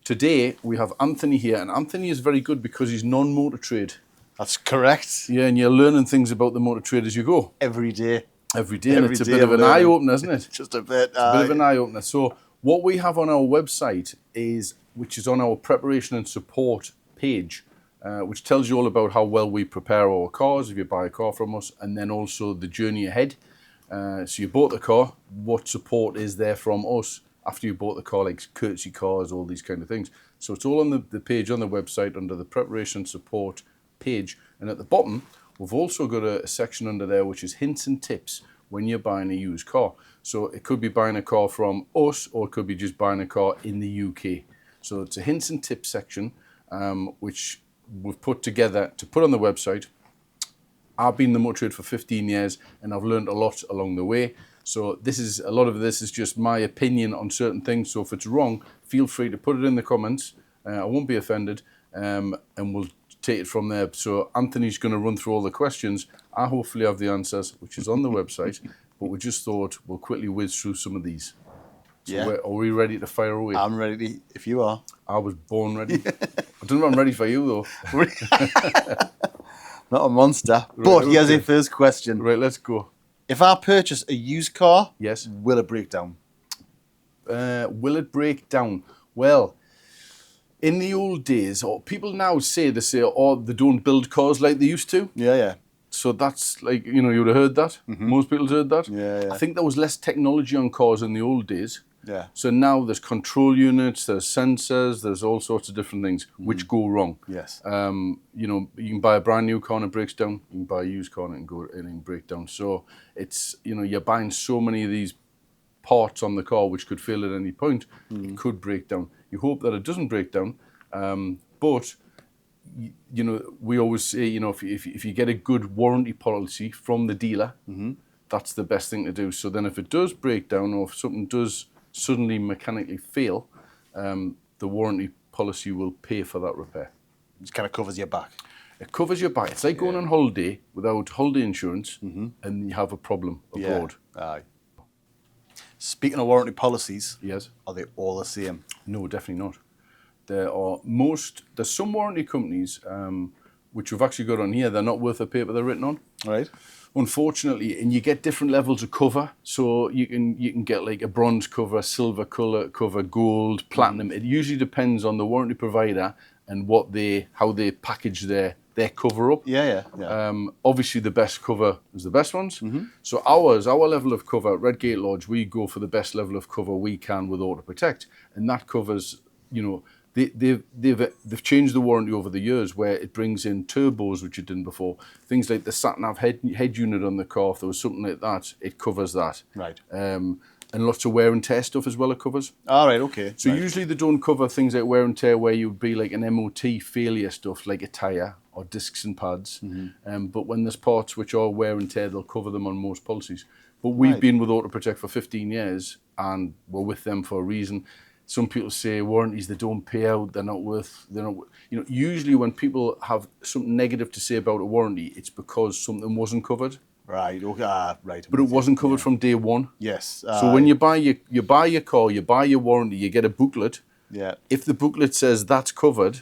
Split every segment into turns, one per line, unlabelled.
Today, we have Anthony here, and Anthony is very good because he's non-motor trade.
That's correct.
Yeah, and you're learning things about the motor trade as you go.
Every day.
Every day, and it's a bit of an eye-opener, isn't it?
Just a bit.
It's a bit of an eye-opener. So what we have on our website is, which is on our preparation and support page, which tells you all about how well we prepare our cars if you buy a car from us, and then also the journey ahead. So you bought the car, what support is there from us after you bought the car, like courtesy cars, all these kind of things. So it's all on the page on the website under the preparation support page. And at the bottom, we've also got a section under there which is hints and tips when you're buying a used car. So it could be buying a car from us, or it could be just buying a car in the UK. So it's a hints and tips section, which we've put together to put on the website. I've been in the motor trade for 15 years and I've learned a lot along the way. So a lot of this is just my opinion on certain things. So if it's wrong, feel free to put it in the comments. I won't be offended, and we'll take it from there. So Anthony's going to run through all the questions. I hopefully have the answers, which is on the website, but we just thought we'll quickly whiz through some of these. So
Yeah.
are we ready to fire away?
I'm ready if you are.
I was born ready. I don't know if I'm ready for you though.
Not a monster. But here's your first question.
Right, let's go.
If I purchase a used car,
Yes.
will it break down?
Will it break down? Well, in the old days, or people now say, oh, they don't build cars like they used to.
Yeah.
So that's like, you would have heard that. Most people heard that.
Yeah.
I think there was less technology on cars in the old days.
Yeah.
So now there's control units, there's sensors, there's all sorts of different things which go wrong.
Yes.
You can buy a brand new car and it breaks down. You can buy a used car and it can break down. So it's, you're buying so many of these parts on the car which could fail at any point. It could break down. You hope that it doesn't break down, but we always say, if you get a good warranty policy from the dealer, that's the best thing to do. So then if it does break down, or if something does suddenly mechanically fail, the warranty policy will pay for that repair.
It kind of covers your back.
It covers your back. It's like going on holiday without holiday insurance, and you have a problem abroad.
Aye. Speaking of warranty policies,
Yes.
are they all the same?
No, definitely not. There's some warranty companies which we've actually got on here. They're not worth the paper they're written on.
Right.
Unfortunately, and you get different levels of cover. So you can get like a bronze cover, silver color cover, gold, platinum. It usually depends on the warranty provider and how they package their cover up.
Yeah.
Obviously, the best cover is the best ones. So our level of cover at Redgate Lodge, we go for the best level of cover we can with Auto Protect, and that covers, They've changed the warranty over the years where it brings in turbos, which it didn't before. Things like the sat-nav head unit on the car, if there was something like that, it covers that.
Right.
And lots of wear and tear stuff as well it covers.
All right, okay.
So usually they don't cover things like wear and tear where you'd be like an MOT failure stuff, like a tyre or discs and pads. But when there's parts which are wear and tear, they'll cover them on most policies. But we've been with Auto Protect for 15 years and we're with them for a reason. Some people say warranties, they don't pay out, they're not usually when people have something negative to say about a warranty, it's because something wasn't covered.
Right, okay, right.
But it wasn't covered from day one.
Yes.
So when you buy your car, you buy your warranty, you get a booklet.
Yeah.
If the booklet says that's covered,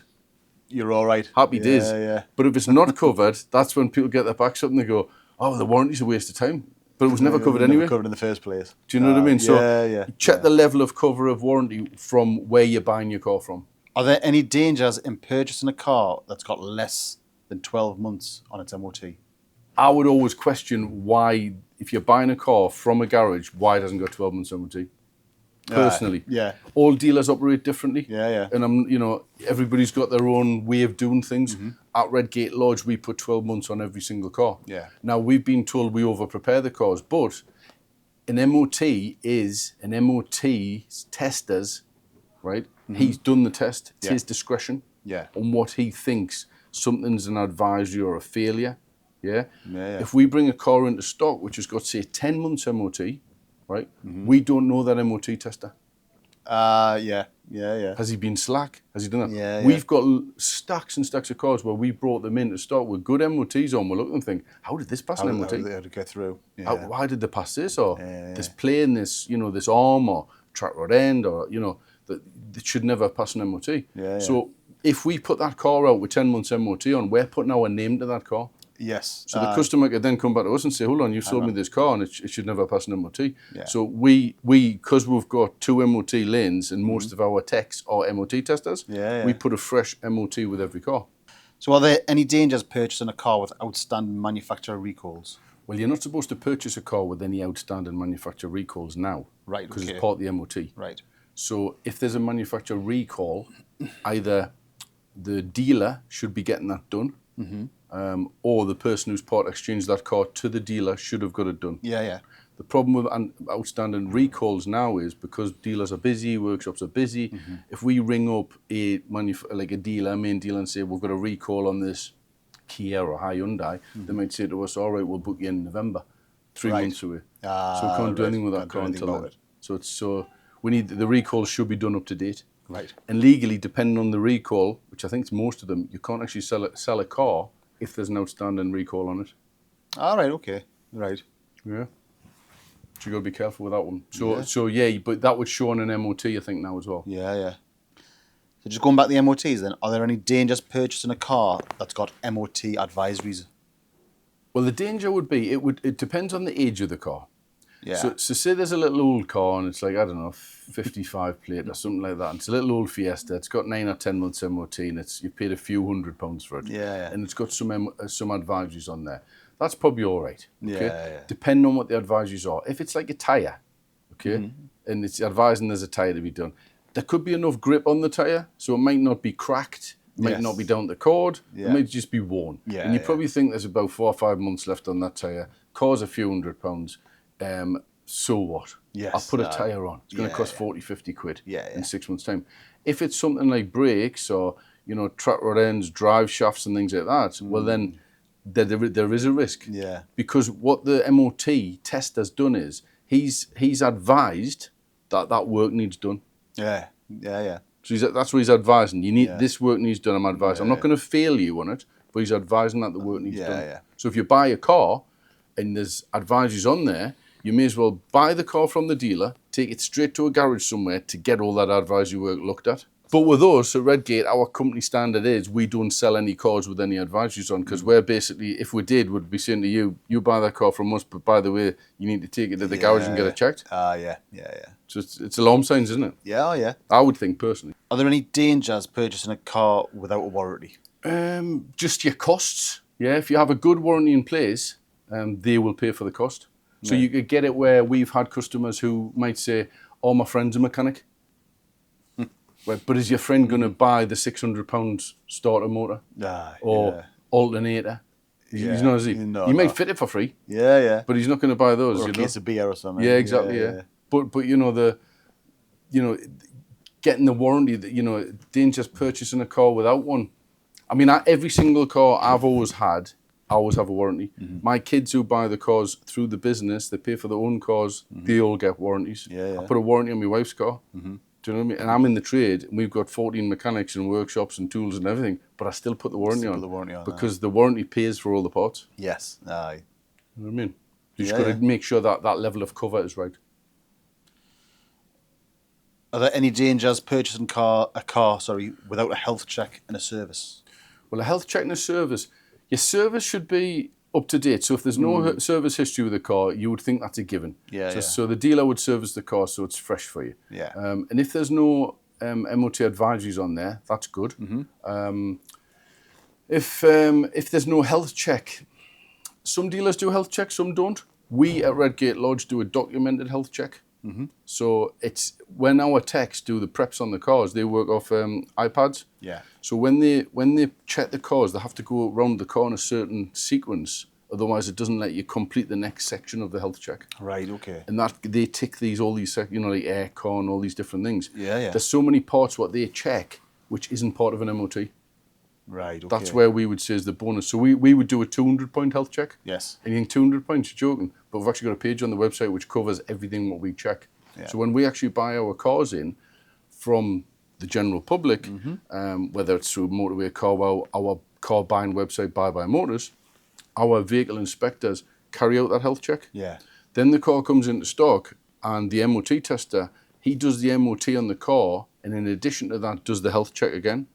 you're all right.
Happy days.
Yeah.
But if it's not covered, that's when people get their backs up and they go, oh, the warranty's a waste of time. But it was never covered anyway.
Never covered in the first place.
Do you know what I mean? So check the
yeah.
level of cover of warranty from where you're buying your car from.
Are there any dangers in purchasing a car that's got less than 12 months on its MOT?
I would always question why, if you're buying a car from a garage, why it hasn't got 12 months MOT. Personally.
Yeah.
All dealers operate differently.
Yeah.
And everybody's got their own way of doing things. At Redgate Lodge, we put 12 months on every single car.
Yeah.
Now, we've been told we over-prepare the cars, but an MOT is an MOT's tester's, right? He's done the test. It's his discretion on what he thinks something's an advisory or a failure. Yeah? If we bring a car into stock which has got, say, 10 months MOT, right? We don't know that MOT tester.
Yeah.
Has he been slack? Has he done that?
Yeah.
We've got stacks and stacks of cars where we brought them into stock with good MOTs on. We look and think, how did this pass an MOT?
How did they get through? Yeah.
Why did they pass this? Or this plane, this arm, or track rod end, or, that should never pass an MOT.
Yeah.
So if we put that car out with 10 months MOT on, we're putting our name to that car.
Yes.
So the customer could then come back to us and say, hold on, you sold me this car and it should never pass an MOT.
Yeah.
So we because we've got 2 MOT lanes and most of our techs are MOT testers, we put a fresh MOT with every car.
So are there any dangers purchasing a car with outstanding manufacturer recalls?
Well, you're not supposed to purchase a car with any outstanding manufacturer recalls now.
Right,
Because
okay.
it's part of the MOT.
Right.
So if there's a manufacturer recall, either the dealer should be getting that done, or the person who's part exchanged that car to the dealer should have got it done.
Yeah.
The problem with outstanding recalls now is because dealers are busy, workshops are busy. If we ring up a main dealer, and say we've got a recall on this Kia or Hyundai, they might say to us, all right, we'll book you in November, 3 months away. So we can't do anything with that car until then. So we need the recall should be done up to date.
Right.
And legally, depending on the recall, which I think is most of them, you can't actually sell a car if there's an outstanding recall on it.
All right. Okay. Right.
Yeah. So you got to be careful with that one. So but that would show on an MOT, I think, now as well.
Yeah. So just going back to the MOTs then, are there any dangers purchasing a car that's got MOT advisories?
Well, the danger would be, it depends on the age of the car.
Yeah.
So say there's a little old car and it's like, I don't know, 55 plate or something like that. And it's a little old Fiesta. It's got 9 or 10 months MOT and you paid a few £100 for it.
Yeah.
And it's got some advisories on there. That's probably all right. Okay?
Yeah.
Depending on what the advisories are. If it's like a tyre, okay, and it's advising there's a tyre to be done, there could be enough grip on the tyre, so it might not be cracked, it might not be down the cord, it might just be worn. And you probably think there's about 4 or 5 months left on that tyre, car's a few £100, so what?
Yes,
I'll put a tyre on. It's going to cost 40, 50 quid in 6 months' time. If it's something like brakes or, track rod ends, drive shafts and things like that, well then there is a risk.
Yeah.
Because what the MOT test has done is he's advised that work needs done.
Yeah.
So that's what he's advising. This work needs done. I'm advising. I'm not going to fail you on it, but he's advising that the work needs done.
Yeah.
So if you buy a car and there's advisories on there, you may as well buy the car from the dealer, take it straight to a garage somewhere to get all that advisory work looked at. But with us at Redgate, our company standard is we don't sell any cars with any advisories on, because we're basically, if we did, we'd be saying to you, you buy that car from us, but by the way, you need to take it to the garage and get it checked.
Yeah.
So it's alarm signs, isn't it?
Yeah.
I would think personally.
Are there any dangers purchasing a car without a warranty?
Just your costs. Yeah, if you have a good warranty in place, they will pay for the cost. So you could get it where we've had customers who might say, oh, my friend's a mechanic. But is your friend going to buy the £600 starter motor or alternator? He's not, is he?
No,
he might fit it for free.
Yeah.
But he's not going to buy those.
Or a case of beer or something.
Yeah, exactly. Yeah. But getting the warranty, dangerous purchasing a car without one. I mean, every single car I've always had, I always have a warranty. My kids who buy the cars through the business, they pay for their own cars, they all get warranties.
Yeah.
I put a warranty on my wife's car. Do you know what I mean? And I'm in the trade, and we've got 14 mechanics and workshops and tools and everything, but I still put the warranty on. Because the warranty pays for all the parts.
Yes. Aye.
You know what I mean? You just got to make sure that level of cover is right.
Are there any dangers purchasing a car without a health check and a service?
Well, a health check and a service. Your service should be up to date. So if there's no service history with the car, you would think that's a given. So the dealer would service the car so it's fresh for you.
Yeah.
And if there's no MOT advisories on there, that's good. If there's no health check, some dealers do health checks, some don't. We at Redgate Lodge do a documented health check. So it's when our techs do the preps on the cars, they work off iPads.
Yeah.
So when they check the cars, they have to go around the car in a certain sequence. Otherwise, it doesn't let you complete the next section of the health check.
Right. Okay.
And that they tick all these like aircon, all these different things.
Yeah.
There's so many parts what they check which isn't part of an MOT.
Right. Okay.
That's where we would say is the bonus. So we would do a 200-point health check.
Yes.
And you think 200 points, you're joking. But we've actually got a page on the website which covers everything what we check.
Yeah.
So when we actually buy our cars in from the general public, whether it's through Motorway Car Wow, our car buying website, Buy Motors, our vehicle inspectors carry out that health check.
Yeah.
Then the car comes into stock and the MOT tester, he does the MOT on the car and in addition to that, does the health check again.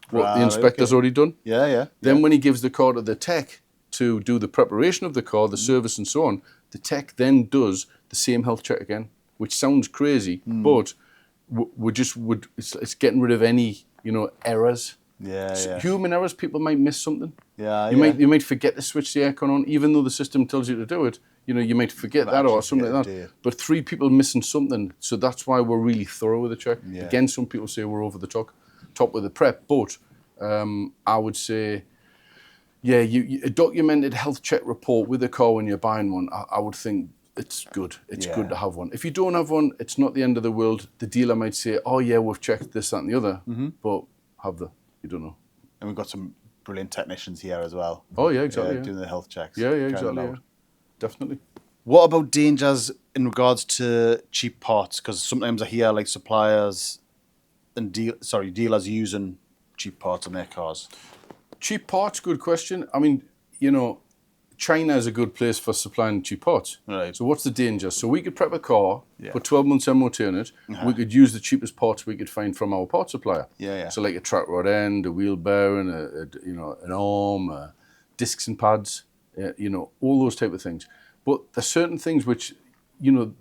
What the
Right,
inspector's
okay.
already done.
Yeah.
Then when he gives the car to the tech to do the preparation of the car, the service and so on, the tech then does the same health check again, which sounds crazy, but it's getting rid of any, errors.
Yeah.
Human errors, people might miss something.
Yeah,
You might forget to switch the aircon on, even though the system tells you to do it. You might forget
But
that or
actually
something like
forget
that.
it,
But 3 people missing something, so that's why we're really thorough with the check.
Yeah.
Again, some people say we're over the top with the prep, but I would say, yeah, a documented health check report with a car when you're buying one, I would think it's good. It's good to have one. If you don't have one, it's not the end of the world. The dealer might say, oh yeah, we've checked this, that and the other, but have they? You don't know.
And we've got some brilliant technicians here as well.
Oh yeah, exactly. Yeah.
Doing the health checks.
Yeah,
Carrying
exactly.
them
Yeah.
out.
Definitely.
What about dangers in regards to cheap parts? Because sometimes I hear like suppliers and dealers using cheap parts on their cars.
Cheap parts, good question. I mean, China is a good place for supplying cheap parts.
Right.
So what's the danger? So we could prep a car,
Yeah.
put 12 months MOT on it. We could use the cheapest parts we could find from our part supplier.
Yeah.
So like a track rod end, a wheel bearing, an arm, discs and pads, all those type of things. But there's certain things which, you'll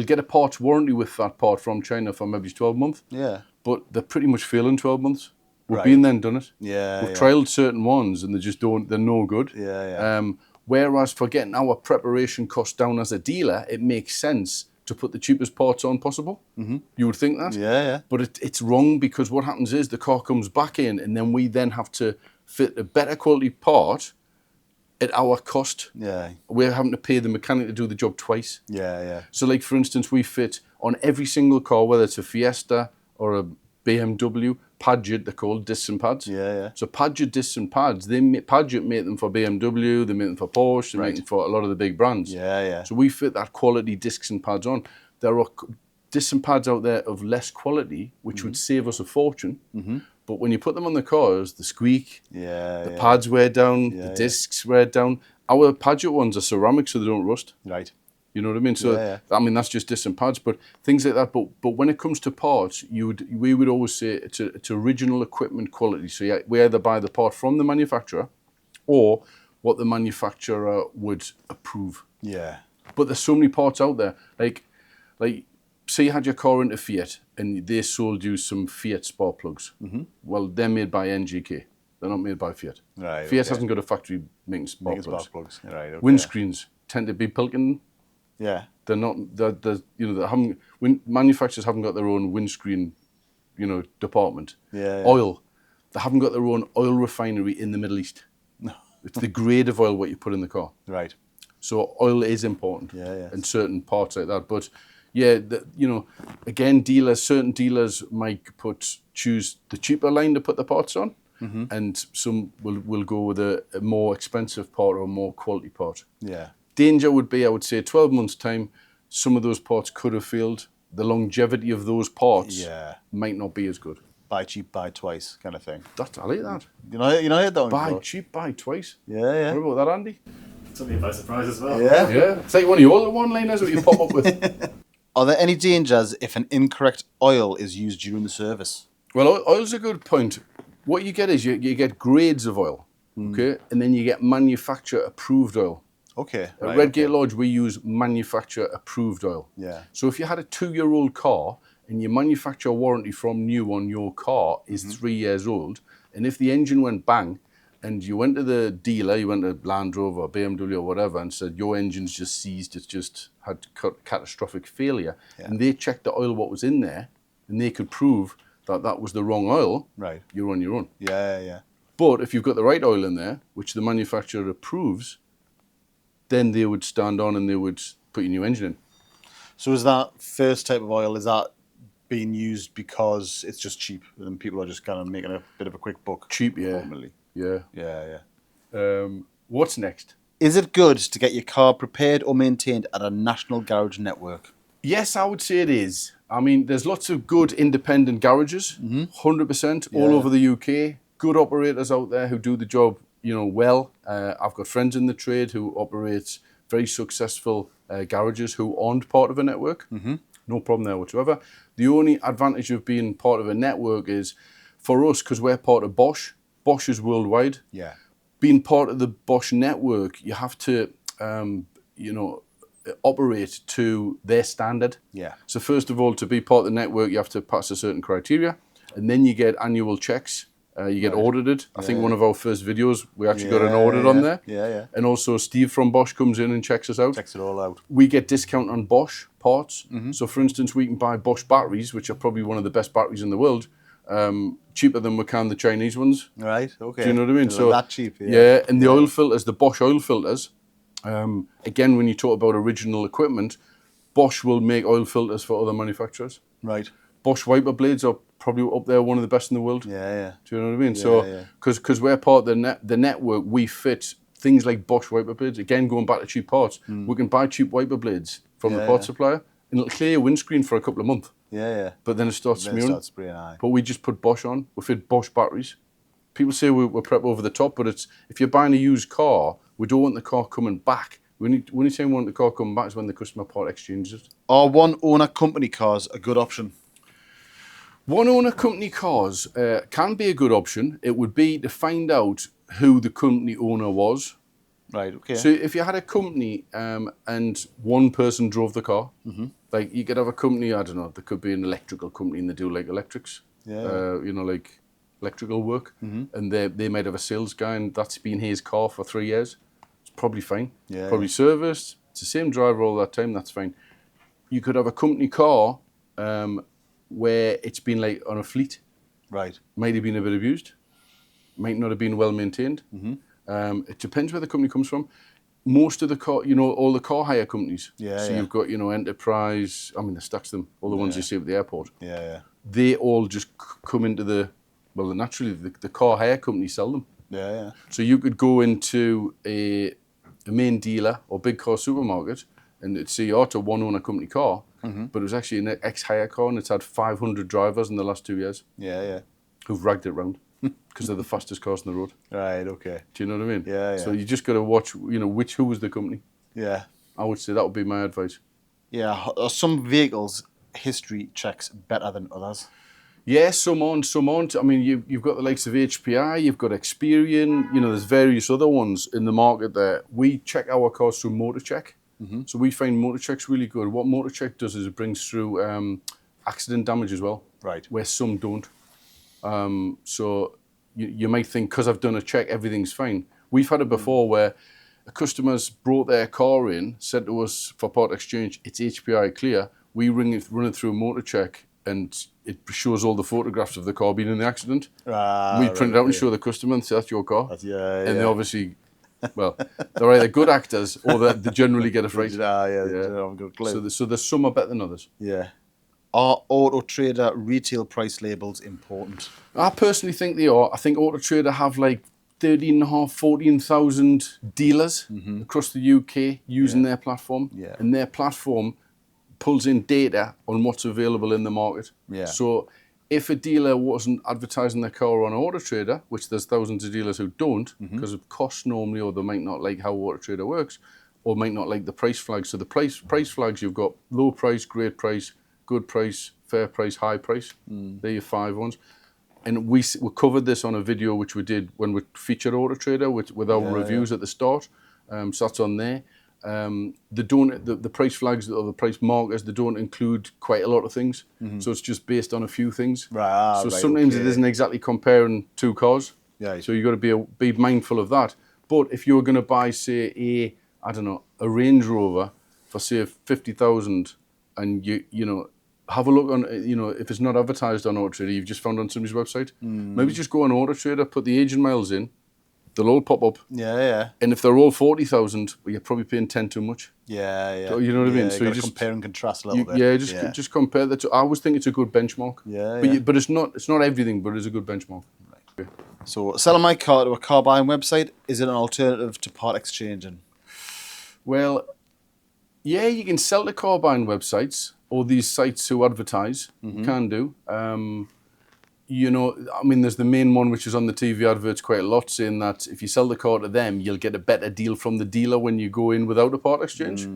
get a parts warranty with that part from China for maybe 12 months.
Yeah.
But they're pretty much failing 12 months. We've
Right.
been there and done it.
Yeah.
We've trialed certain ones and they're no good.
Yeah.
Whereas for getting our preparation cost down as a dealer, it makes sense to put the cheapest parts on possible. Mm-hmm. You would think that.
Yeah.
But it's wrong, because what happens is the car comes back in and then we then have to fit a better quality part at our cost.
Yeah.
We're having to pay the mechanic to do the job twice.
Yeah.
So like, for instance, we fit on every single car, whether it's a Fiesta or a BMW, Padgett, they're called, discs and pads.
Yeah.
So Padgett discs and pads, Padgett make them for BMW, they make them for Porsche, they make them for a lot of the big brands.
Yeah.
So we fit that quality discs and pads on. There are discs and pads out there of less quality, which would save us a fortune. Mm-hmm. But when you put them on the cars, the squeak, the pads wear down, the discs wear down. Our Padgett ones are ceramic, so they don't rust.
Right.
You know what I mean? So I mean, that's just disc and pads, but things like that. But when it comes to parts, we would always say it's original equipment quality. So we either buy the part from the manufacturer, or what the manufacturer would approve.
Yeah.
But there's so many parts out there. Like say you had your car into Fiat and they sold you some Fiat spark plugs. Mm-hmm. Well, they're made by NGK. They're not made by Fiat.
Right.
Fiat hasn't got a factory making spark plugs.
Right. Okay.
Windscreens tend to be Pilkington.
Yeah.
They're not. Manufacturers haven't got their own windscreen, department.
Yeah.
Oil, they haven't got their own oil refinery in the Middle East.
No.
It's the grade of oil what you put in the car.
Right.
So oil is important.
Yeah.
In certain parts like that, but again, certain dealers might choose the cheaper line to put the parts on, and some will go with a more expensive part or a more quality part.
Yeah.
Danger would be, I would say, 12 months' time, some of those parts could have failed. The longevity of those parts might not be as good.
Buy cheap, buy twice kind of thing.
I like that.
You know heard that one
Buy
before?
cheap, buy twice.
Yeah.
What about that, Andy?
Took me by surprise as well.
Yeah.
Yeah. It's like one of your one-liners that you pop up with.
Are there any dangers if an incorrect oil is used during the service?
Well, oil's a good point. What you get is you get grades of oil, okay? And then you get manufacturer-approved oil.
Okay.
At Redgate Lodge, we use manufacturer-approved oil.
Yeah.
So if you had a 2-year-old car and your manufacturer warranty from new on your car is 3 years old, and if the engine went bang, and you went to the dealer, you went to Land Rover or BMW or whatever, and said your engine's just seized, it's just had catastrophic failure, and they checked the oil what was in there, and they could prove that was the wrong oil,
Right.
you're on your own.
Yeah.
But if you've got the right oil in there, which the manufacturer approves, then they would stand on and they would put your new engine in.
So is that first type of oil, is that being used because it's just cheap and people are just kind of making a bit of a quick buck?
Cheap, yeah.
Ultimately?
Yeah.
Yeah.
What's next?
Is it good to get your car prepared or maintained at a national garage network?
Yes, I would say it is. I mean, there's lots of good independent garages, 100% all over the UK. Good operators out there who do the job, well. I've got friends in the trade who operate very successful garages who aren't part of a network. No problem there whatsoever. The only advantage of being part of a network is, for us, because we're part of Bosch, Bosch is worldwide.
Yeah.
Being part of the Bosch network, you have to, operate to their standard.
Yeah.
So first of all, to be part of the network, you have to pass a certain criteria, and then you get annual checks. You get audited. I think one of our first videos, we actually got an audit on there.
Yeah, yeah.
And also Steve from Bosch comes in and checks us out.
Checks it all out.
We get discount on Bosch parts. So for instance, we can buy Bosch batteries, which are probably one of the best batteries in the world, cheaper than we can the Chinese ones.
Right, okay.
Do you know what I mean?
They're
So
that cheap,
yeah, and the oil filters, the Bosch oil filters, again, when you talk about original equipment, Bosch will make oil filters for other manufacturers.
Right.
Bosch wiper blades are probably up there, one of the best in the world.
Yeah, yeah.
Do you know what I mean?
Yeah,
So,
yeah.
because we're part of the network, we fit things like Bosch wiper blades. Again, going back to cheap parts, we can buy cheap wiper blades from the parts supplier, and it'll clear your windscreen for a couple of months.
Yeah, yeah.
But then it starts
Then it
smearing.
starts spraying, aye.
But we just put Bosch on. We fit Bosch batteries. People say we're prep over the top, but it's if you're buying a used car, we don't want the car coming back. Only time we want the car coming back is when the customer part exchanges it.
Are one-owner company cars a good option?
One-owner company cars can be a good option. It would be to find out who the company owner was.
Right, okay.
So if you had a company and one person drove the car, like you could have a company, I don't know, there could be an electrical company and they do like electrics, like electrical work, and they might have a sales guy and that's been his car for 3 years. It's probably fine.
Yeah,
Probably serviced. It's the same driver all that time, that's fine. You could have a company car where it's been like on a fleet.
Right.
Might have been a bit abused. Might not have been well maintained. It depends where the company comes from. Most of the car, all the car hire companies.
Yeah,
So
yeah.
you've got, Enterprise, the stacks them, all the ones you see at the airport.
Yeah, yeah.
They all just come into naturally the car hire companies sell them.
Yeah, yeah.
So you could go into a main dealer or big car supermarket and it'd say, it's a one-owner company car, but it was actually an ex-hire car and it's had 500 drivers in the last 2 years
Yeah, yeah.
who've ragged it round because they're the fastest cars on the road.
Right, okay.
Do you know what I mean?
Yeah, yeah.
So you just got to watch, who was the company.
Yeah.
I would say that would be my advice.
Yeah, are some vehicles history checks better than others?
Yeah, some on. I mean, you've got the likes of HPI, you've got Experian, there's various other ones in the market there. We check our cars through MotorCheck. So we find MotorCheck's really good. What MotorCheck does is it brings through accident damage as well.
Right.
Where some don't. So you might think, because I've done a check, everything's fine. We've had it before where a customer's brought their car in, said to us for part exchange, it's HPI clear. We run it through MotorCheck and it shows all the photographs of the car being in the accident. We print it out and show the customer and say, that's your car. And they obviously, they're either good actors or they generally get it right.
They don't have a good clue.
So there's some are better than others.
Yeah. Are Auto Trader retail price labels important?
I personally think they are. I think Auto Trader have like 14,000 dealers across the UK using their platform.
Yeah.
And their platform pulls in data on what's available in the market.
Yeah.
So if a dealer wasn't advertising their car on Auto Trader, which there's thousands of dealers who don't because of cost normally, or they might not like how Auto Trader works, or might not like the price flags. So the price flags, you've got low price, great price, good price, fair price, high price. They're your 5 ones. And we covered this on a video which we did when we featured Auto Trader with our reviews at the start. So that's on there. The price flags or the price markers, they don't include quite a lot of things. So it's just based on a few things.
Right.
So sometimes it isn't exactly comparing two cars.
Yeah.
So you've got to be mindful of that. But if you're going to buy, say, a Range Rover for say 50,000, and you have a look on, if it's not advertised on Auto Trader, you've just found on somebody's website. Maybe just go on Auto Trader, put the agent miles in. They'll all pop up.
Yeah.
And if they're all 40,000, well, you're probably paying 10 too much.
Yeah.
So, you know what I mean? So
you just compare and contrast a little bit.
Yeah, just compare that. I always think it's a good benchmark. But it's not everything, but it's a good benchmark.
Right. So selling my car to a car buying website, is it an alternative to part exchanging?
Well, yeah, you can sell to car buying websites or these sites who advertise. You can do. I mean, there's the main one which is on the TV adverts quite a lot, saying that if you sell the car to them, you'll get a better deal from the dealer when you go in without a part exchange.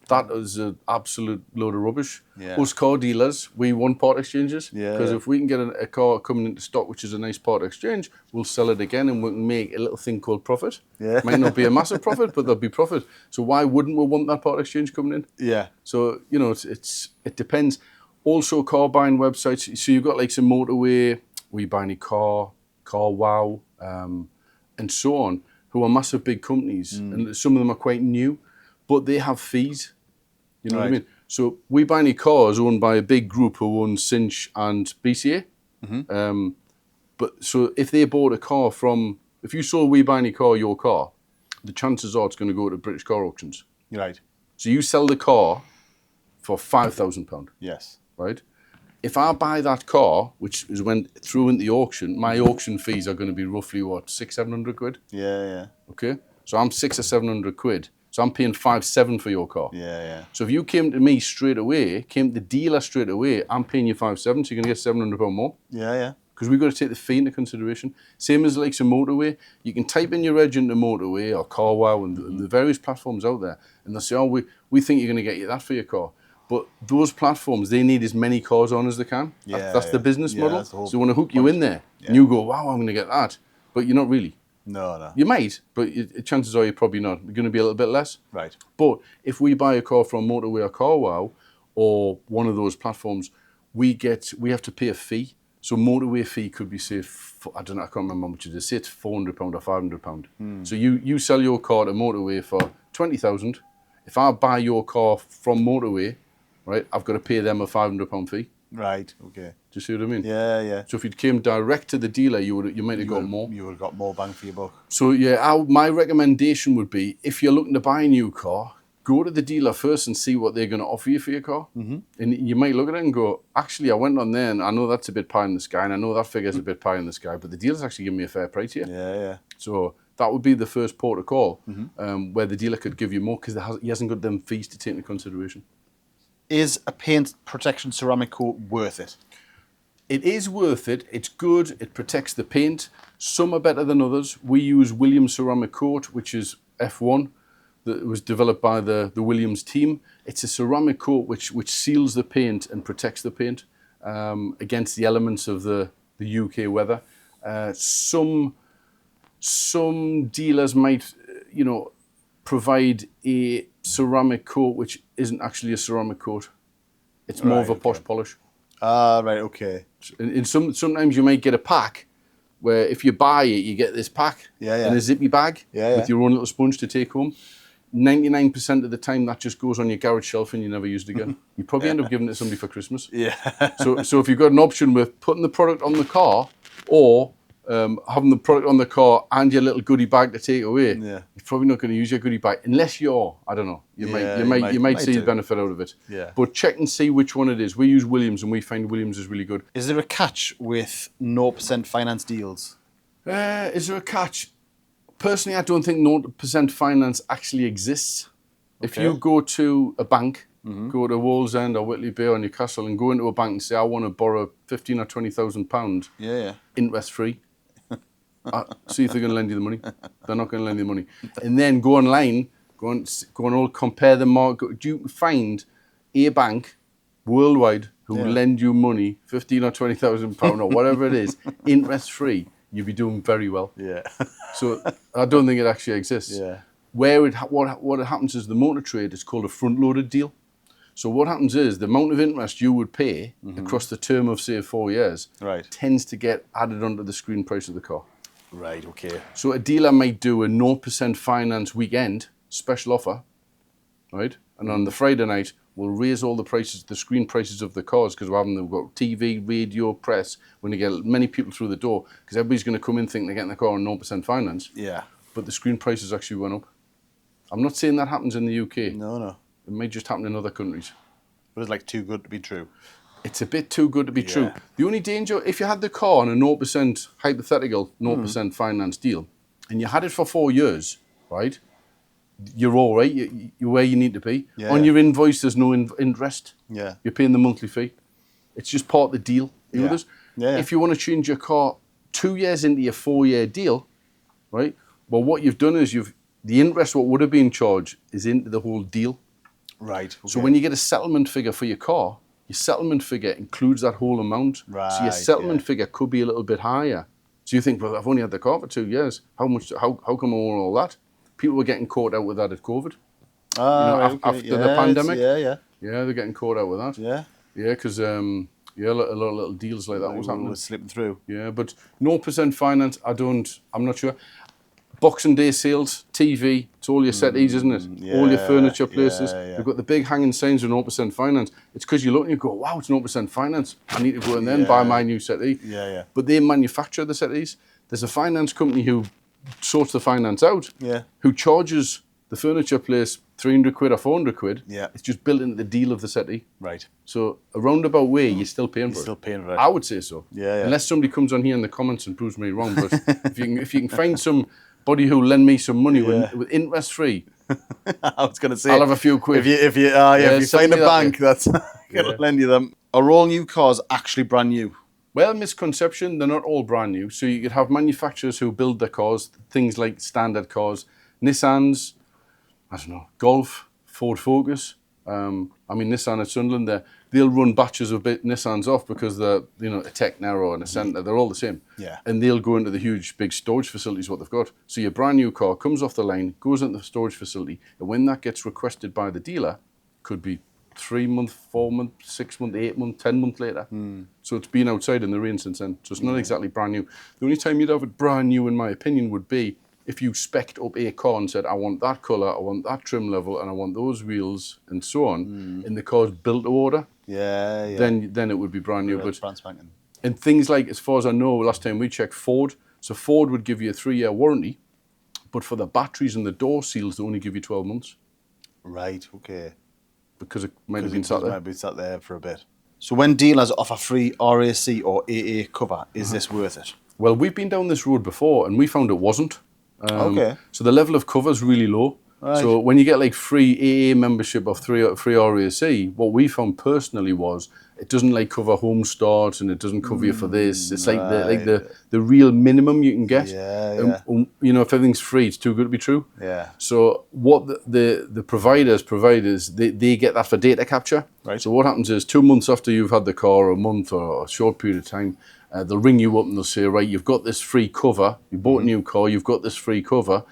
That is an absolute load of rubbish.
Yeah.
Us car dealers, we want part exchanges,
Yeah,
because
yeah.
if we can get a car coming into stock which is a nice part exchange, we'll sell it again and we can make a little thing called profit.
Yeah.
Might not be a massive profit, but there'll be profit. So why wouldn't we want that part exchange coming in?
Yeah.
So, it depends. Also, car buying websites. So you've got like some Motorway, We Buy Any Car, Car Wow, and so on, who are massive big companies. And some of them are quite new, but they have fees. You know what I mean? So We Buy Any Car is owned by a big group who owns Cinch and BCA. But so if they bought a car if you sold We Buy Any Car your car, the chances are it's going to go to British car auctions.
Right.
So you sell the car for £5,000.
Yes.
Right? If I buy that car, which is went through into the auction, my auction fees are going to be roughly what, £600-700?
Yeah.
Okay, so I'm £600 or £700. So I'm paying 5,700 for your car.
Yeah.
So if you came to me straight away, came to the dealer straight away, I'm paying you 5,700, so you're going to get £700 more.
Yeah.
Because we've got to take the fee into consideration. Same as like some Motorway. You can type in your reg into Motorway or CarWow and the various platforms out there, and they'll say, oh, we think you're going to get you that for your car. But those platforms, they need as many cars on as they can. That's the business model.
That's the whole
so they want to hook you in there. And you go, wow, I'm going to get that. But you're not really.
No.
You might, but chances are you're probably not. You're going to be a little bit less.
Right.
But if we buy a car from Motorway or CarWow or one of those platforms, we have to pay a fee. So Motorway fee could be, say, I can't remember how much it is. Say it's £400 or £500. So you sell your car to Motorway for 20,000. If I buy your car from Motorway, right, I've got to pay them a £500 fee.
Right. Okay.
Do you see what I mean?
Yeah.
So if you came direct to the dealer, you might have got more.
You would have got more bang for your buck.
So my recommendation would be, if you're looking to buy a new car, go to the dealer first and see what they're going to offer you for your car. And you might look at it and go, actually, I went on there and I know that's a bit pie in the sky and I know that figure's a bit pie in the sky, but the dealer's actually giving me a fair price here.
Yeah.
So that would be the first port of call, where the dealer could give you more because he hasn't got them fees to take into consideration.
Is a paint protection ceramic coat worth it?
It is worth it. It's good. It protects the paint. Some are better than others. We use Williams ceramic coat, which is F1. That was developed by the Williams team. It's a ceramic coat which seals the paint and protects the paint against the elements of the UK weather. Some dealers might, provide a ceramic coat which isn't actually a ceramic coat. It's more of a posh polish.
Ah, right, okay.
And sometimes you might get a pack where if you buy it, you get this pack in a zippy bag with your own little sponge to take home. 99% of the time that just goes on your garage shelf and you never use it again. You probably end up giving it to somebody for Christmas.
Yeah.
So if you've got an option with putting the product on the car or having the product on the car and your little goodie bag to take away, you're probably not going to use your goodie bag unless you might see the benefit out of it.
Yeah.
But check and see which one it is. We use Williams and we find Williams is really good.
Is there a catch with 0% finance deals?
Is there a catch? Personally, I don't think 0% finance actually exists. If you go to a bank, go to Wallsend or Whitley Bay or Newcastle and go into a bank and say, I want to borrow £15,000 or £20,000 interest-free, see if they're going to lend you the money. They're not going to lend you the money. And then go online, go and all compare the market. Do you find a bank worldwide who will lend you money, £15,000 or £20,000 or whatever it is, interest-free? You'd be doing very well.
Yeah.
So I don't think it actually exists.
Yeah.
What happens is the motor trade is called a front-loaded deal. So what happens is the amount of interest you would pay across the term of, say, 4 years tends to get added onto the screen price of the car.
Right, okay.
So a dealer might do a 0% finance weekend special offer, right? And on the Friday night, we'll raise all the prices, the screen prices of the cars, because we've got TV, radio, press. We're going to get many people through the door because everybody's going to come in thinking they're getting the car on 0% finance.
Yeah.
But the screen prices actually went up. I'm not saying that happens in the UK.
No.
It may just happen in other countries.
But it's like too good to be true.
It's a bit too good to be true. The only danger, if you had the car on a 0% hypothetical 0% finance deal, and you had it for 4 years, right? You're all right. You're where you need to be.
Yeah.
On your invoice, there's no interest.
Yeah.
You're paying the monthly fee. It's just part of the deal. You know this?
Yeah.
If you want to change your car 2 years into your 4-year deal, right? Well, what you've done is the interest what would have been charged is into the whole deal.
Right.
So when you get a settlement figure for your car, your settlement figure includes that whole amount. So your
Right,
settlement
yeah.
figure could be a little bit higher. So you think, well, I've only had the car for 2 years. How come I own all that? People were getting caught out with that at COVID.
Right, okay.
After the pandemic.
Yeah.
Yeah, they're getting caught out with that.
Yeah.
Yeah, because a lot of little deals like that was happening.
Was slipping through.
Yeah, but 0% finance, I'm not sure. Boxing Day sales, TV, it's all your settees, isn't it? All your furniture places.
yeah.
You've got the big hanging signs with 0% finance. It's because you look and you go, wow, it's 0% finance. I need to go and then buy my new settee.
Yeah.
But they manufacture the settees. There's a finance company who sorts the finance out, who charges the furniture place 300 quid or 400 quid.
Yeah.
It's just built into the deal of the settee.
Right.
So a roundabout way, you're still paying for it.
Still paying for it.
I would say so.
Yeah.
Unless somebody comes on here in the comments and proves me wrong. But if you can find somebody who'll lend me some money with interest free,
I was going to say,
I'll have a few quid.
If you find a bank that's going to
Yeah.
lend you them. Are all new cars actually brand new?
Well, misconception, they're not all brand new. So you could have manufacturers who build their cars, things like standard cars, Nissans, I don't know, Golf, Ford Focus. Nissan at Sunderland, they'll run batches of Nissans off because they're, a Tecna or an Ascenta, they're all the same.
Yeah.
And they'll go into the huge, big storage facilities, what they've got. So your brand new car comes off the line, goes into the storage facility, and when that gets requested by the dealer, could be 3 month, 4 month, 6 month, 8 month, 10 month later. So it's been outside in the rain since then. So it's not exactly brand new. The only time you'd have it brand new, in my opinion, would be if you spec'd up a car and said, I want that colour, I want that trim level, and I want those wheels, and so on, and the car's built to order,
Yeah.
then it would be brand new. But
brand spanking.
and things like, as far as I know, last time we checked Ford, so Ford would give you a 3-year warranty, but for the batteries and the door seals, they only give you 12 months
Right, okay.
because it might have been sat there.
Might be sat there for a bit. So when dealers offer free RAC or AA cover, is this worth it?
Well, we've been down this road before, and we found it wasn't.
Okay.
So the level of cover is really low.
Right.
So when you get like free AA membership of free RAC, what we found personally was it doesn't like cover home start and it doesn't cover you for this. It's like the real minimum you can get.
Yeah.
If everything's free, it's too good to be true.
Yeah.
So what the providers, they get that for data capture.
Right.
So what happens is 2 months after you've had the car, a month or a short period of time, they'll ring you up and they'll say, right, you've got this free cover. You bought a new car, you've got this free cover.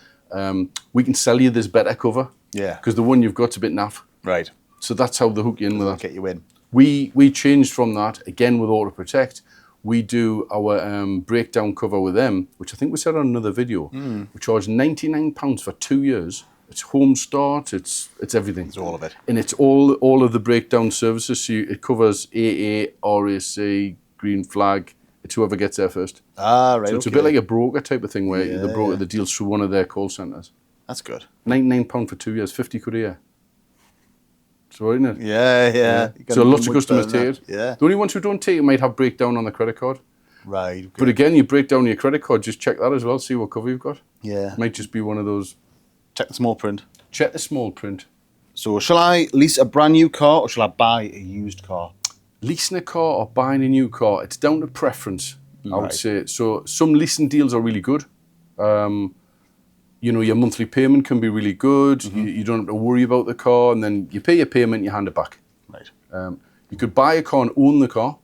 We can sell you this better cover.
Yeah.
Because the one you've got's a bit naff.
Right.
So that's how they hook you in with that.
Get you in.
We changed from that, again with Auto Protect. We do our breakdown cover with them, which I think we said on another video. We charge £99 for 2 years. It's home start, it's everything.
It's all of it.
And it's all of the breakdown services. So it covers AA, RAC, green flag. It's whoever gets there first.
Right.
So it's a bit like a broker type of thing where the broker that deals through one of their call centres.
That's good.
£99 for 2 years, 50 quid a year. It's all right, isn't it?
Yeah.
So lots of customers take it.
Yeah.
The only ones who don't take it might have breakdown on the credit card.
Right. Okay.
But again, you break down your credit card, just check that as well, see what cover you've got.
Yeah.
Might just be one of those.
Check the small print.
Check the small print.
So shall I lease a brand new car or shall I buy a used car?
Leasing a car or buying a new car, it's down to preference, I would
Right.
say. So some leasing deals are really good. Your monthly payment can be really good. You don't have to worry about the car, and then you pay your payment, you hand it back.
Right.
You could buy a car and own the car,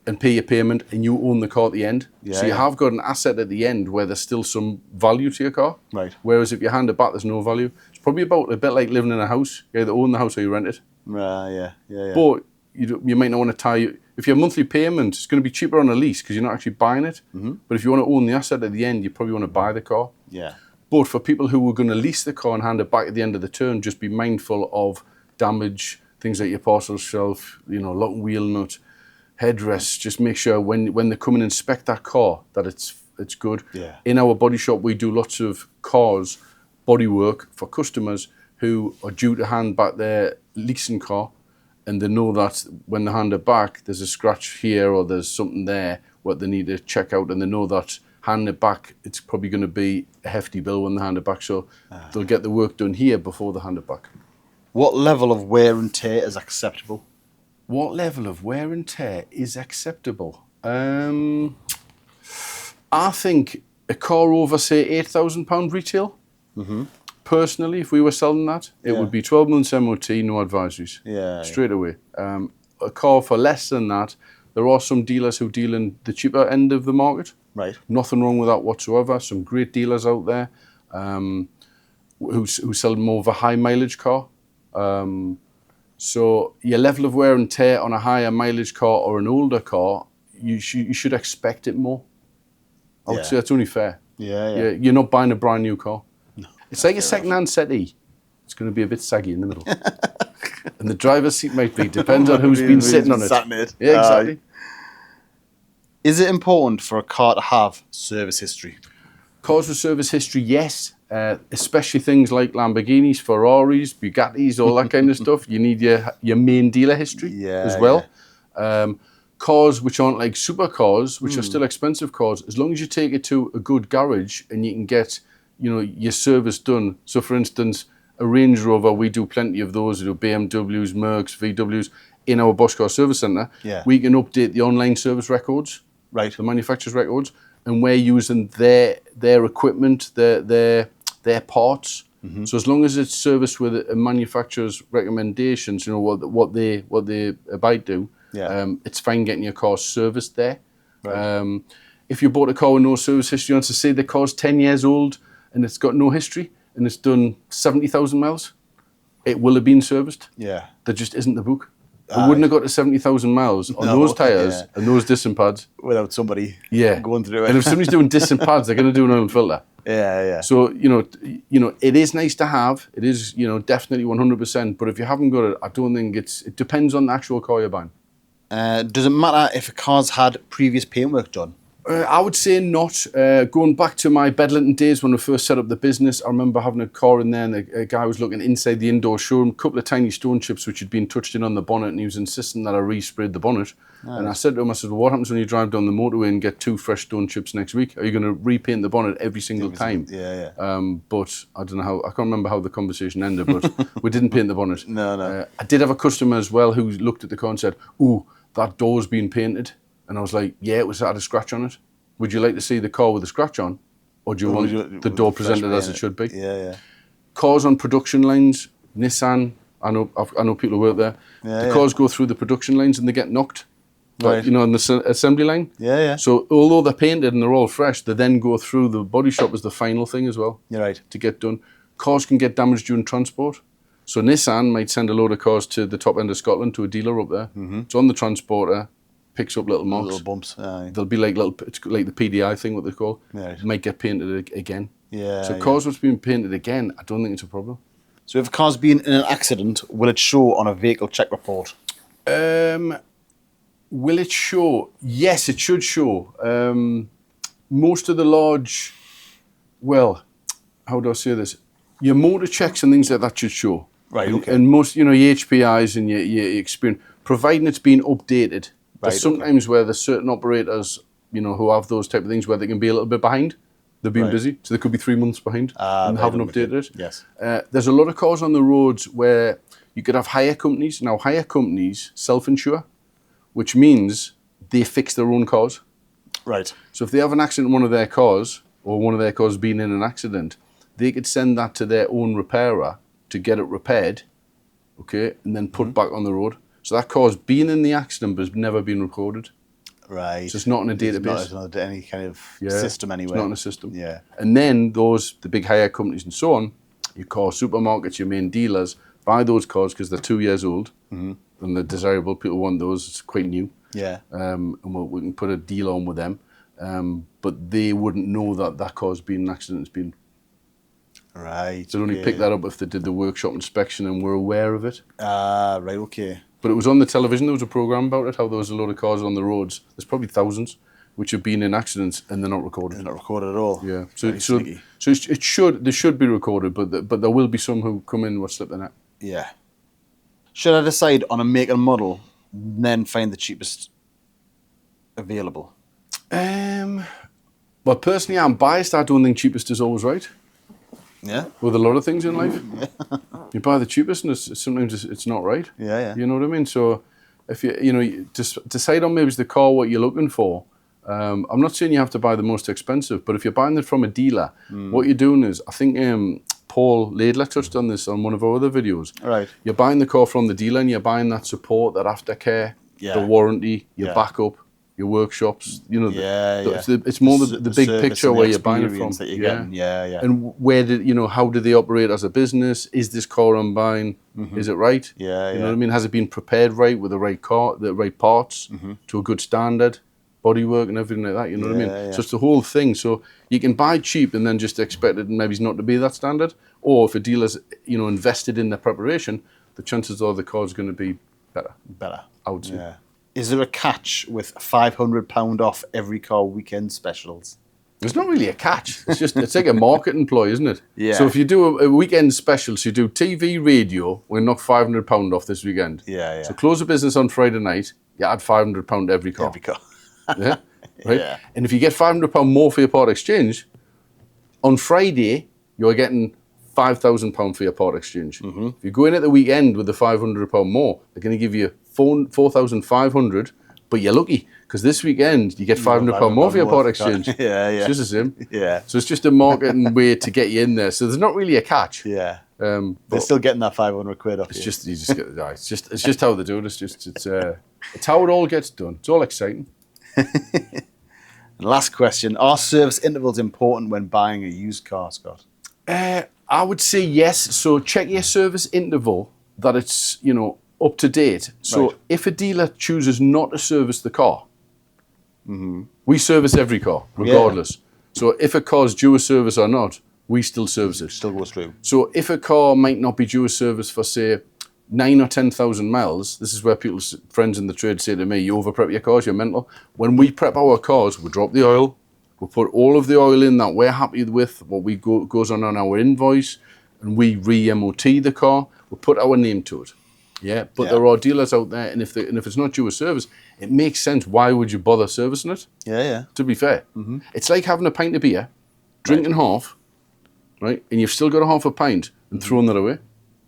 and pay your payment, and you own the car at the end. So you have got an asset at the end where there's still some value to your car.
Right.
Whereas if you hand it back, there's no value. It's probably about a bit like living in a house. You either own the house or you rent it.
Yeah.
But you might not want to tie. If your monthly payment is going to be cheaper on a lease because you're not actually buying it. But if you want to own the asset at the end, you probably want to buy the car.
Yeah.
But for people who are going to lease the car and hand it back at the end of the term, just be mindful of damage, things like your parcel shelf, lock and wheel nut, headrests. Just make sure when they come and inspect that car that it's good.
Yeah.
In our body shop, we do lots of cars, body work for customers who are due to hand back their leasing car, and they know that when they hand it back, there's a scratch here or there's something there what they need to check out, and they know that handing it back, it's probably going to be a hefty bill when they hand it back, so they'll get the work done here before they hand it back.
What level of wear and tear is acceptable?
What level of wear and tear is acceptable? I think a car over, say, £8,000 retail. Personally, if we were selling that, it would be 12 months MOT, no advisories. Straight away. A car for less than that, there are some dealers who deal in the cheaper end of the market.
Right.
Nothing wrong with that whatsoever. Some great dealers out there who sell more of a high mileage car. So your level of wear and tear on a higher mileage car or an older car, you should expect it more. I would say that's only fair. You're not buying a brand new car. No, it's like a second-hand settee. It's going to be a bit saggy in the middle. And the driver's seat might be. Depends on who's been sitting on it. Yeah, exactly.
Is it important for a car to have service history?
Cars with service history, yes. Especially things like Lamborghinis, Ferraris, Bugattis, all that kind of stuff. You need your main dealer history as well. Cars which aren't like supercars, which are still expensive cars, as long as you take it to a good garage and you can get, your service done. So, for instance, a Range Rover, we do plenty of those. We do BMWs, Mercs, VWs in our Bosch Car Service Centre. We can update the online service records, the manufacturer's records, and we're using their equipment, their parts. So as long as it's serviced with a manufacturer's recommendations, what they abide to, it's fine getting your car serviced there. If you bought a car with no service history, to say the car's 10 years old and it's got no history and it's done 70,000 miles, it will have been serviced. There just isn't the book. I wouldn't have got to 70,000 miles on those tyres and those disc pads
without somebody going through it.
And if somebody's doing disc pads, they're going to do an oil filter. So, it is nice to have. It is, definitely 100%. But if you haven't got it, I don't think it depends on the actual car you're buying.
Does it matter if a car's had previous paintwork done?
I would say not. Going back to my Bedlington days when I first set up the business, I remember having a car in there and a guy was looking inside the indoor showroom, a couple of tiny stone chips which had been touched in on the bonnet, and he was insisting that I resprayed the bonnet. And I said to him, well, what happens when you drive down the motorway and get 2 fresh stone chips next week? Are you going to repaint the bonnet every single time? But I don't know how, I can't remember how the conversation ended, but we didn't paint the bonnet. I did have a customer as well who looked at the car and said, ooh, that door's been painted. And I was like, yeah, it had a scratch on it. Would you like to see the car with a scratch on? Or do you want the door presented as it should be? Cars on production lines, Nissan, I know people who work there. The cars go through the production lines and they get knocked. On the assembly line. So although they're painted and they're all fresh, they then go through the body shop as the final thing as well. To get done. Cars can get damaged during transport. So Nissan might send a load of cars to the top end of Scotland to a dealer up there. It's on the transporter. Picks up little marks.
Little bumps.
They'll be like it's like the PDI thing, what they call. Might get painted again. So cars that's been painted again, I don't think it's a problem.
So if a car's been in an accident, will it show on a vehicle check report?
Will it show? Yes, it should show. Most of the large, well, how do I say this? Your motor checks and things like that should show. And most, your HPIs and your experience, providing it's been updated. There's sometimes where there's certain operators, who have those type of things where they can be a little bit behind. They've been busy, so they could be 3 months behind and haven't updated it. There's a lot of cars on the roads where you could have hire companies. Now, hire companies self-insure, which means they fix their own cars. So if they have an accident in one of their cars, or one of their cars being in an accident, they could send that to their own repairer to get it repaired, and then put back on the road. So that car's been in the accident but has never been recorded. So it's not in a database.
It's not any kind of system anywhere.
It's not in a system. And then the big hire companies and so on, your car supermarkets, your main dealers, buy those cars because they're 2 years old and they're desirable. People want those. It's quite new. And we can put a deal on with them. But they wouldn't know that car's been in an accident. It's been... They'd only pick that up if they did the workshop inspection and were aware of it. But it was on the television, there was a programme about it, how there was a load of cars on the roads. There's probably thousands which have been in accidents and they're not recorded.
They're not recorded at all.
So they should be recorded, but there will be some who come in and slip the net.
Should I decide on a make and model, then find the cheapest available?
Well, personally, I'm biased. I don't think cheapest is always right. With a lot of things in life. You buy the cheapest and sometimes it's not right. You know what I mean? So if you just decide on maybe the car what you're looking for. I'm not saying you have to buy the most expensive, but if you're buying it from a dealer, what you're doing is, I think Paul Laidler touched on this on one of our other videos.
Right.
You're buying the car from the dealer and you're buying that support, that aftercare, the warranty, your backup, your workshops. It's more the big picture where you're buying it from. And where how do they operate as a business? Is this car I'm buying? Is it right? You know what I mean? Has it been prepared right with the right car, the right parts to a good standard? Bodywork and everything like that, you know what I mean? So it's the whole thing. So you can buy cheap and then just expect it maybe not to be that standard. Or if a dealer's, invested in their preparation, the chances are the car's going to be better. I would say.
Yeah. Is there a catch with £500 off every car weekend specials?
There's not really a catch. It's like a marketing ploy, isn't it?
Yeah.
So if you do a weekend special, so you do TV, radio, we'll knock £500 off this weekend.
Yeah.
So close the business on Friday night, you add £500 every car. Yeah, right.
Yeah.
And if you get £500 more for your part exchange, on Friday you're getting £5,000 for your part exchange. If you go in at the weekend with the £500 more, they're going to give you £4,500, but you're lucky because this weekend you get £500 more for your part exchange. It's just the same. So it's just a marketing way to get you in there. So there's not really a catch.
They're still getting that £500 off.
It's just it's just how they do it. It's how it all gets done. It's all exciting.
And last question, are service intervals important when buying a used car, Scott?
I would say yes. So check your service interval that it's up to date. So if a dealer chooses not to service the car, we service every car regardless. So if a car's due a service or not, we still service it.
Still goes through.
So if a car might not be due a service for say 9 or 10,000 miles, this is where people's friends in the trade say to me, you over prep your cars, you're mental. When we prep our cars, we drop the oil, we put all of the oil in that we're happy with, what goes on our invoice, and we re-MOT the car, we put our name to it. There are dealers out there, and if it's not due a service, it makes sense. Why would you bother servicing it? To be fair. It's like having a pint of beer, drinking half, right, and you've still got a half a pint and throwing that away.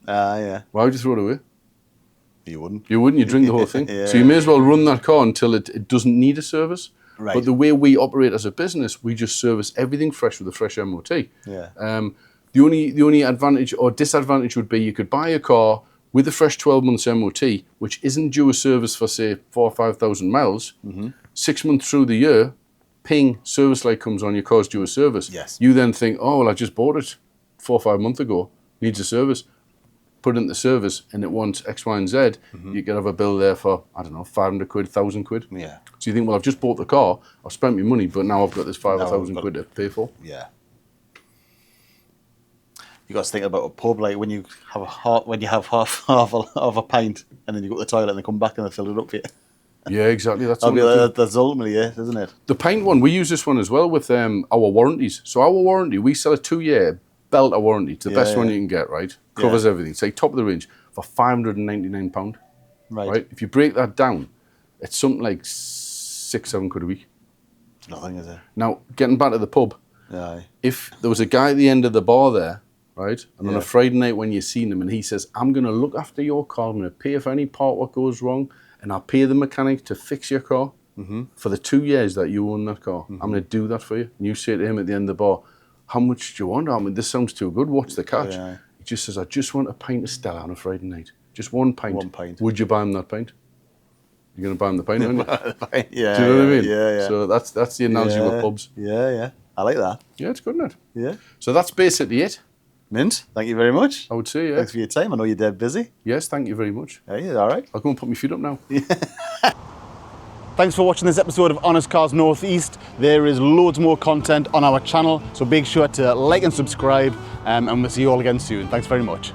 Why would you throw it away?
You wouldn't.
You wouldn't. You drink the whole thing. So you may as well run that car until it doesn't need a service.
Right.
But the way we operate as a business, we just service everything fresh with a fresh MOT. The only advantage or disadvantage would be you could buy a car with a fresh 12 months MOT, which isn't due a service for say 4,000 or 5,000 miles. 6 months through the year, ping, service light comes on, your car's due a service. You then think, oh well, I just bought it 4 or 5 months ago, needs a service. Put it into service and it wants X, Y, and Z, you could have a bill there for, I don't know, 500 quid, 1,000 quid. So you think, well, I've just bought the car, I've spent my money, but now I've got this 5,000 or 1,000 quid to pay for.
You got to think about a pub, like when you have half a pint and then you go to the toilet and they come back and they fill it up for you.
Yeah, exactly. That's
ultimately it, isn't it?
The pint one, we use this one as well with our warranties. So our warranty, we sell a 2-year belter warranty, to the best one you can get, right? Covers everything. It's like top of the range for £599. Right? If you break that down, it's something like 6-7 quid a week.
Nothing, is it?
Now, getting back to the pub, if there was a guy at the end of the bar there, right, and on a Friday night when you've seen him and he says, I'm going to look after your car, I'm going to pay for any part what goes wrong, and I'll pay the mechanic to fix your car for the 2 years that you own that car. I'm going to do that for you. And you say to him at the end of the bar, how much do you want? I mean, this sounds too good. What's the catch? He just says, I just want a pint of Stella on a Friday night. Just one pint. Would you buy him that pint? You're going to buy him the pint, aren't you? Do you know what I mean? So that's the analogy with pubs.
I like that.
Yeah, it's good, isn't
it?
So that's basically it.
Mint, thank you very much.
I would say,
Thanks for your time. I know you're dead busy.
Yes, thank you very much.
Hey, all right.
I'll go and put my feet up now.
Thanks for watching this episode of Honest Cars Northeast. There is loads more content on our channel, so make sure to like and subscribe, and we'll see you all again soon. Thanks very much.